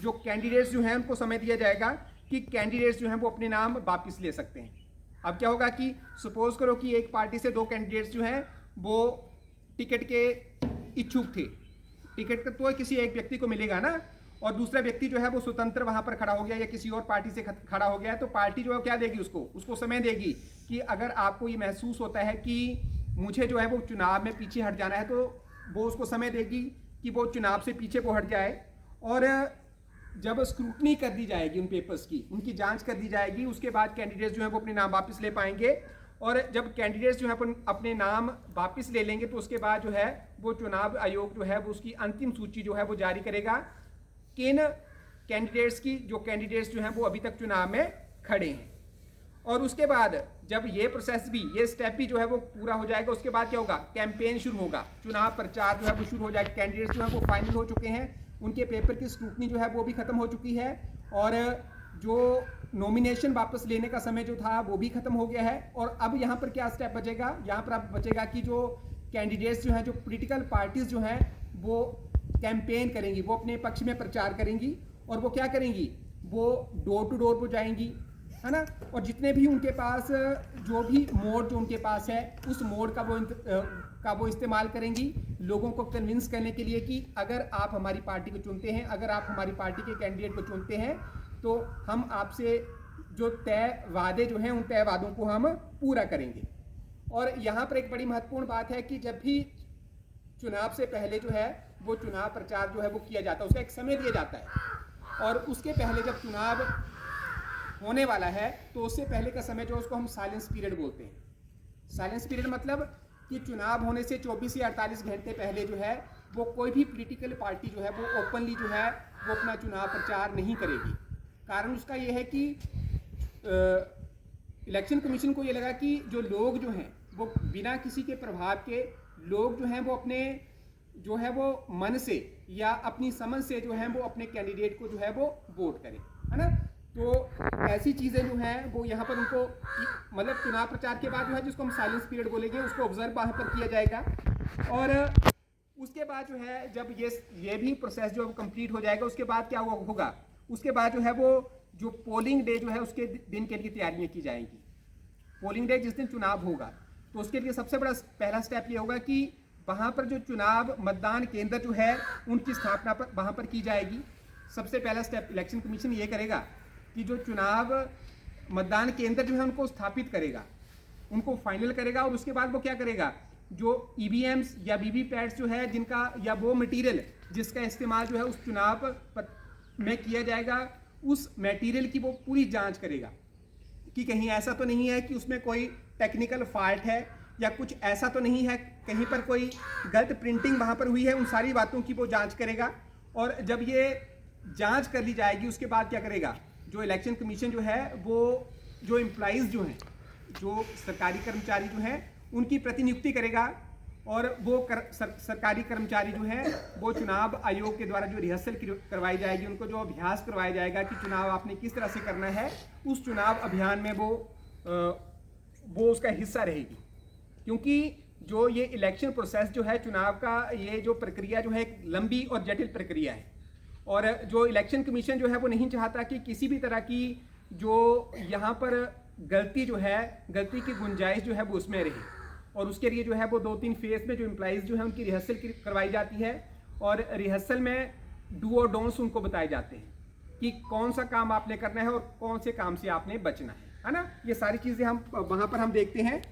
जो कैंडिडेट्स जो हैं उनको समय दिया जाएगा कि कैंडिडेट्स जो हैं वो अपने नाम वापस ले सकते हैं। अब क्या होगा कि सपोज करो कि एक पार्टी से दो कैंडिडेट्स जो हैं वो टिकट के इच्छुक थे, टिकट तो किसी एक व्यक्ति को मिलेगा ना, और दूसरा व्यक्ति जो है वो स्वतंत्र वहां पर खड़ा हो गया या किसी और पार्टी से खड़ा हो गया, तो पार्टी जो है क्या देगी, उसको समय देगी कि अगर आपको ये महसूस होता है कि मुझे जो है वो चुनाव में पीछे हट जाना है, तो वो उसको समय देगी कि वो चुनाव से पीछे को हट जाए। और जब स्क्रूटनी कर दी जाएगी उन पेपर्स की, उनकी जांच कर दी जाएगी, उसके बाद कैंडिडेट्स जो है वो अपने नाम वापस ले पाएंगे। और जब कैंडिडेट्स जो है अपने नाम वापस ले लेंगे तो उसके बाद जो है वो चुनाव आयोग जो है वो उसकी अंतिम सूची जो है वो जारी करेगा किन कैंडिडेट्स की, जो कैंडिडेट्स जो हैं वो अभी तक चुनाव में खड़े हैं। और उसके बाद जब ये प्रोसेस भी, ये स्टेप भी जो है वो पूरा हो जाएगा, उसके बाद क्या होगा, कैंपेन शुरू होगा, चुनाव प्रचार जो है वो शुरू हो जाएगा। कैंडिडेट्स जो है वो फाइनल हो चुके हैं, उनके पेपर की स्क्रूटनी जो है वो भी खत्म हो चुकी है, और जो नॉमिनेशन वापस लेने का समय जो था वो भी खत्म हो गया है। और अब यहाँ पर क्या स्टेप बचेगा, यहाँ पर अब बचेगा कि जो कैंडिडेट्स जो हैं, जो पोलिटिकल पार्टीज जो हैं वो कैंपेन करेंगी, वो अपने पक्ष में प्रचार करेंगी, और वो क्या करेंगी, वो डोर टू डोर पर जाएंगी, है ना, और जितने भी उनके पास जो भी मोड जो उनके पास है उस मोड का वो इस्तेमाल करेंगी लोगों को कन्विंस करने के लिए कि अगर आप हमारी पार्टी को चुनते हैं, अगर आप हमारी पार्टी के कैंडिडेट को चुनते हैं तो हम आपसे जो तय वादे जो हैं उन तय वादों को हम पूरा करेंगे। और यहाँ पर एक बड़ी महत्वपूर्ण बात है कि जब भी चुनाव से पहले जो है वो चुनाव प्रचार जो है वो किया जाता है, उसका एक समय दिया जाता है, और उसके पहले जब चुनाव होने वाला है तो उससे पहले का समय जो उसको हम साइलेंस पीरियड बोलते हैं। साइलेंस पीरियड मतलब कि चुनाव होने से 24 या 48 घंटे पहले जो है वो कोई भी पॉलिटिकल पार्टी जो है वो ओपनली जो है वो अपना चुनाव प्रचार नहीं करेगी। कारण उसका ये है कि इलेक्शन कमीशन को ये लगा कि जो लोग जो हैं वो बिना किसी के प्रभाव के लोग जो हैं वो अपने जो है वो मन से या अपनी समझ से जो है वो अपने कैंडिडेट को जो है वो वोट करें, है ना। तो ऐसी चीज़ें जो हैं वो यहाँ पर उनको मतलब चुनाव प्रचार के बाद जो है जिसको हम साइलेंस पीरियड बोलेंगे उसको ऑब्जर्व वहाँ पर किया जाएगा। और उसके बाद जो है जब ये भी प्रोसेस जो कंप्लीट हो जाएगा उसके बाद क्या होगा, उसके बाद जो है वो जो पोलिंग डे जो है उसके दिन के लिए तैयारियाँ की जाएंगी। पोलिंग डे जिस दिन चुनाव होगा तो उसके लिए सबसे बड़ा पहला स्टेप ये होगा कि वहाँ पर जो चुनाव मतदान केंद्र जो है उनकी स्थापना पर वहाँ पर की जाएगी। सबसे पहला स्टेप इलेक्शन कमीशन ये करेगा कि जो चुनाव मतदान केंद्र जो है उनको स्थापित करेगा, उनको फाइनल करेगा, और उसके बाद वो क्या करेगा, जो ईवीएम्स या वीवीपैट्स जो है जिनका या वो मटेरियल जिसका इस्तेमाल जो है उस चुनाव में किया जाएगा, उस मटेरियल की वो पूरी जांच करेगा कि कहीं ऐसा तो नहीं है कि उसमें कोई टेक्निकल फॉल्ट है या कुछ ऐसा तो नहीं है, कहीं पर कोई गलत प्रिंटिंग वहाँ पर हुई है, उन सारी बातों की वो जांच करेगा। और जब ये जांच कर ली जाएगी उसके बाद क्या करेगा, जो इलेक्शन कमीशन जो है वो जो एम्प्लॉइज़ जो हैं, जो सरकारी कर्मचारी जो हैं उनकी प्रतिनियुक्ति करेगा, और वो सरकारी कर्मचारी जो हैं वो चुनाव आयोग के द्वारा जो रिहर्सल करवाई जाएगी, उनको जो अभ्यास करवाया जाएगा कि चुनाव आपने किस तरह से करना है, उस चुनाव अभियान में वो उसका हिस्सा रहेगी। क्योंकि जो ये इलेक्शन प्रोसेस जो है चुनाव का, ये जो प्रक्रिया जो है एक लंबी और जटिल प्रक्रिया है, और जो इलेक्शन कमीशन जो है वो नहीं चाहता कि किसी भी तरह की जो यहाँ पर गलती जो है, गलती की गुंजाइश जो है वो उसमें रहे। और उसके लिए जो है वो 2-3 फेज में जो एम्प्लॉइज़ जो है उनकी रिहर्सल करवाई जाती है, और रिहर्सल में डू और डोंट्स उनको बताए जाते हैं कि कौन सा काम आपने करना है और कौन से काम से आपने बचना है ना। ये सारी चीज़ें हम वहाँ पर हम देखते हैं।